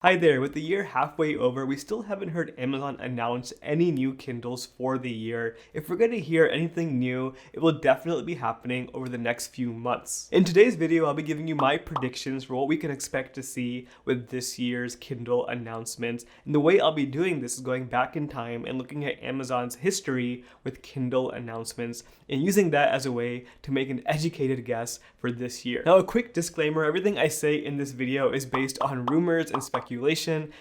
Hi there, with the year halfway over, we still haven't heard Amazon announce any new Kindles for the year. If we're going to hear anything new, it will definitely be happening over the next few months. In today's video, I'll be giving you my predictions for what we can expect to see with this year's Kindle announcements. And the way I'll be doing this is going back in time and looking at Amazon's history with Kindle announcements and using that as a way to make an educated guess for this year. Now, a quick disclaimer, everything I say in this video is based on rumors and speculation.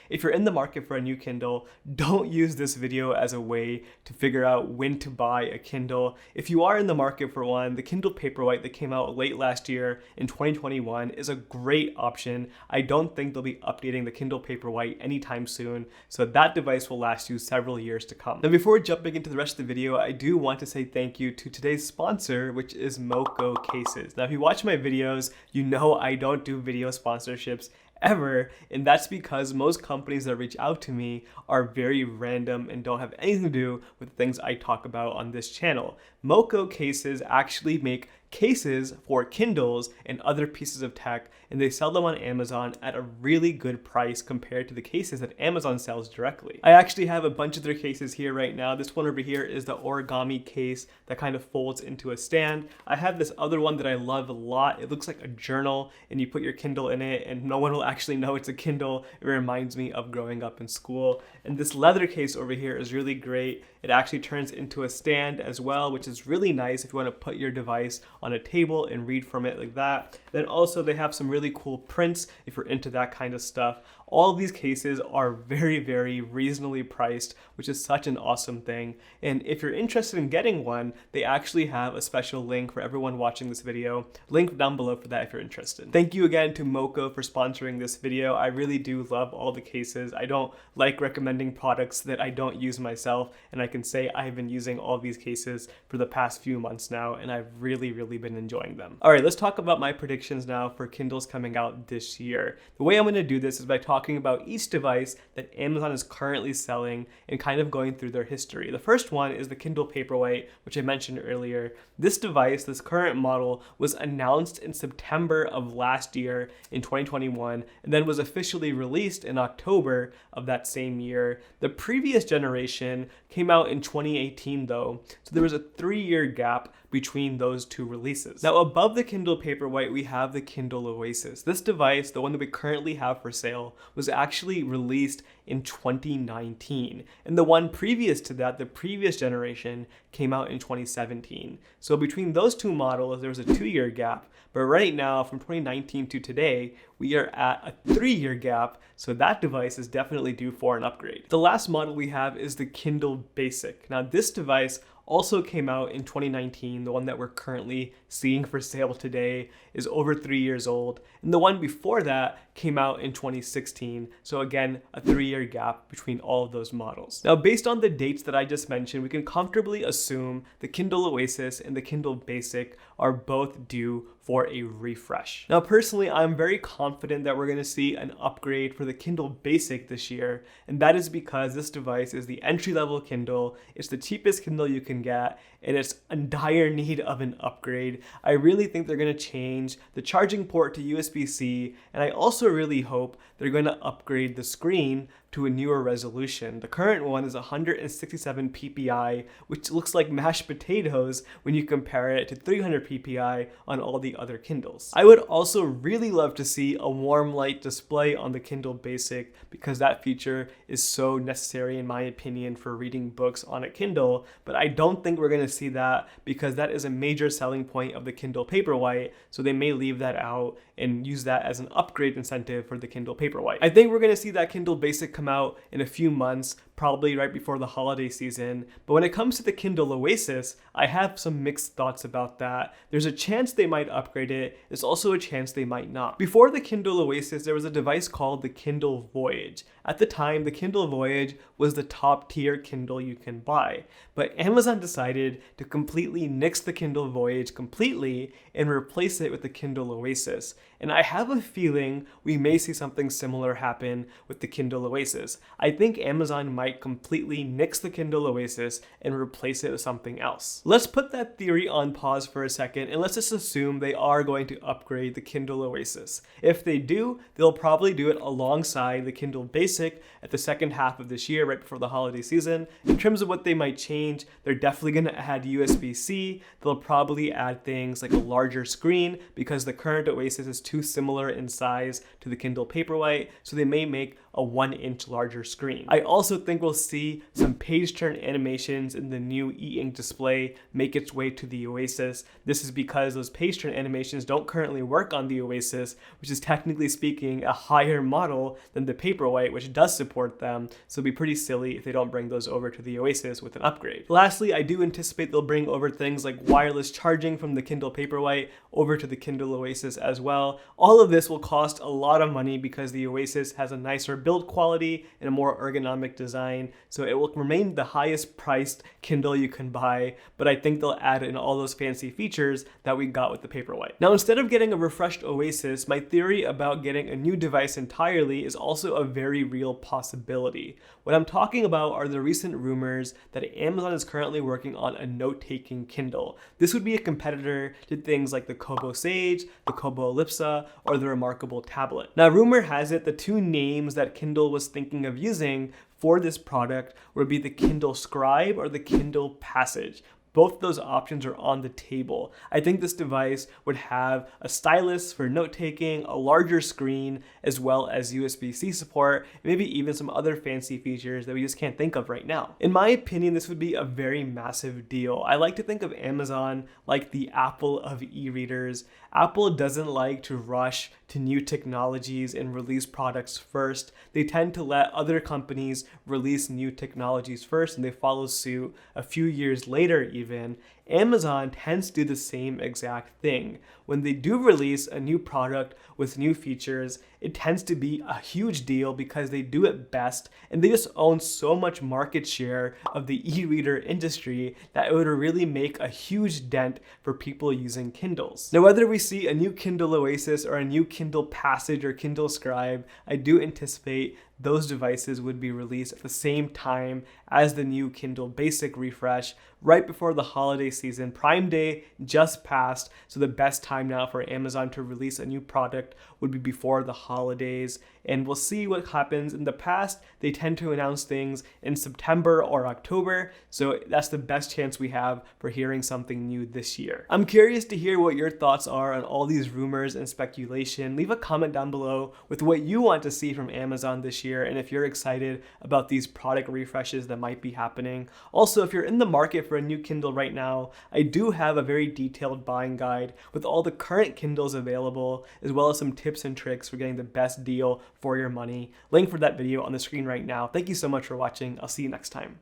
If you're in the market for a new Kindle, don't use this video as a way to figure out when to buy a Kindle. If you are in the market for one, the Kindle Paperwhite that came out late last year in 2021 is a great option. I don't think they'll be updating the Kindle Paperwhite anytime soon, so that device will last you several years to come. Now, before jumping into the rest of the video, I do want to say thank you to today's sponsor, which is MoKo Cases. Now, if you watch my videos, you know I don't do video sponsorships ever, and that's because most companies that reach out to me are very random and don't have anything to do with things I talk about on this channel. MoKo Cases actually make cases for Kindles and other pieces of tech, and they sell them on Amazon at a really good price compared to the cases that Amazon sells directly. I actually have a bunch of their cases here right now. This one over here is the origami case that kind of folds into a stand. I have this other one that I love a lot. It looks like a journal, and you put your Kindle in it and no one will actually know it's a Kindle. It reminds me of growing up in school. And this leather case over here is really great. It actually turns into a stand as well, which is really nice if you want to put your device on a table and read from it like that. Then also they have some really cool prints if you're into that kind of stuff. All of these cases are very, very reasonably priced, which is such an awesome thing. And if you're interested in getting one, they actually have a special link for everyone watching this video. Link down below for that if you're interested. Thank you again to MoKo for sponsoring this video. I really do love all the cases. I don't like recommending products that I don't use myself, and I can say I've been using all these cases for the past few months now, and I've really been enjoying them. All right, let's talk about my predictions now for Kindles coming out this year. The way I'm going to do this is by talking about each device that Amazon is currently selling and kind of going through their history. The first one is the Kindle Paperwhite, which I mentioned earlier. This device, this current model, was announced in September of last year in 2021 and then was officially released in October of that same year. The previous generation came out in 2018 though, so there was a 3-year gap between those two releases. Now, above the Kindle Paperwhite, we have the Kindle Oasis. This device, the one that we currently have for sale, was actually released in 2019. And the one previous to that, the previous generation, came out in 2017. So between those two models, there was a 2-year gap. But right now, from 2019 to today, we are at a 3-year gap. So that device is definitely due for an upgrade. The last model we have is the Kindle Basic. Now, this device also came out in 2019. The one that we're currently seeing for sale today is over 3 years old. And the one before that came out in 2016. So again, a 3-year gap between all of those models. Now, based on the dates that I just mentioned, we can comfortably assume the Kindle Oasis and the Kindle Basic are both due for a refresh. Now, personally, I'm very confident that we're going to see an upgrade for the Kindle Basic this year, and that is because this device is the entry-level Kindle. It's the cheapest Kindle you can get, and it's in dire need of an upgrade. I really think they're going to change the charging port to USB-C, and I also really hope they're going to upgrade the screen to a newer resolution. The current one is 167 ppi, which looks like mashed potatoes when you compare it to 300 ppi on all the other Kindles. I would also really love to see a warm light display on the Kindle Basic because that feature is so necessary in my opinion for reading books on a Kindle, but I don't think we're going to see that because that is a major selling point of the Kindle Paperwhite, so they may leave that out and use that as an upgrade incentive for the Kindle Paperwhite. I think we're going to see that Kindle Basic come out in a few months, probably right before the holiday season. But when it comes to the Kindle Oasis, I have some mixed thoughts about that. There's a chance they might upgrade it. There's also a chance they might not. Before the Kindle Oasis, there was a device called the Kindle Voyage. At the time, the Kindle Voyage was the top tier Kindle you can buy. But Amazon decided to completely nix the Kindle Voyage completely and replace it with the Kindle Oasis. And I have a feeling we may see something similar happen with the Kindle Oasis. I think Amazon might completely nix the Kindle Oasis and replace it with something else. Let's put that theory on pause for a second and let's just assume they are going to upgrade the Kindle Oasis. If they do, they'll probably do it alongside the Kindle Basic at the second half of this year, right before the holiday season. In terms of what they might change, they're definitely going to add USB-C. They'll probably add things like a larger screen because the current Oasis is too similar in size to the Kindle Paperwhite, so they may make a 1-inch larger screen. I also think we'll see some page turn animations in the new e-ink display make its way to the Oasis. This is because those page turn animations don't currently work on the Oasis, which is technically speaking a higher model than the Paperwhite, which does support them, so it'd be pretty silly if they don't bring those over to the Oasis with an upgrade. Lastly, I do anticipate they'll bring over things like wireless charging from the Kindle Paperwhite over to the Kindle Oasis as well. All of this will cost a lot of money because the Oasis has a nicer build quality and a more ergonomic design, so it will remain the highest priced Kindle you can buy, but I think they'll add in all those fancy features that we got with the Paperwhite. Now, instead of getting a refreshed Oasis, my theory about getting a new device entirely is also a very real possibility. What I'm talking about are the recent rumors that Amazon is currently working on a note-taking Kindle. This would be a competitor to things like the Kobo Sage, the Kobo Ellipsa, or the Remarkable Tablet. Now, rumor has it the two names that Kindle was thinking of using for this product would be the Kindle Scribe or the Kindle Passage. Both of those options are on the table. I think this device would have a stylus for note-taking, a larger screen, as well as USB-C support, maybe even some other fancy features that we just can't think of right now. In my opinion, this would be a very massive deal. I like to think of Amazon like the Apple of e-readers. Apple doesn't like to rush to new technologies and release products first. They tend to let other companies release new technologies first and they follow suit a few years later even. Amazon tends to do the same exact thing. When they do release a new product with new features, it tends to be a huge deal because they do it best and they just own so much market share of the e-reader industry that it would really make a huge dent for people using Kindles. Now, whether we see a new Kindle Oasis or a new Kindle Passage or Kindle Scribe, I do anticipate those devices would be released at the same time as the new Kindle Basic refresh right before the holiday season. Prime Day just passed, so the best time now for Amazon to release a new product would be before the holidays, and we'll see what happens. In the past, they tend to announce things in September or October, so that's the best chance we have for hearing something new this year. I'm curious to hear what your thoughts are on all these rumors and speculation. Leave a comment down below with what you want to see from Amazon this year, and if you're excited about these product refreshes that might be happening. Also, if you're in the market for a new Kindle right now, I do have a very detailed buying guide with all the current Kindles available, as well as some tips and tricks for getting the best deal for your money. Link for that video on the screen right now. Thank you so much for watching. I'll see you next time.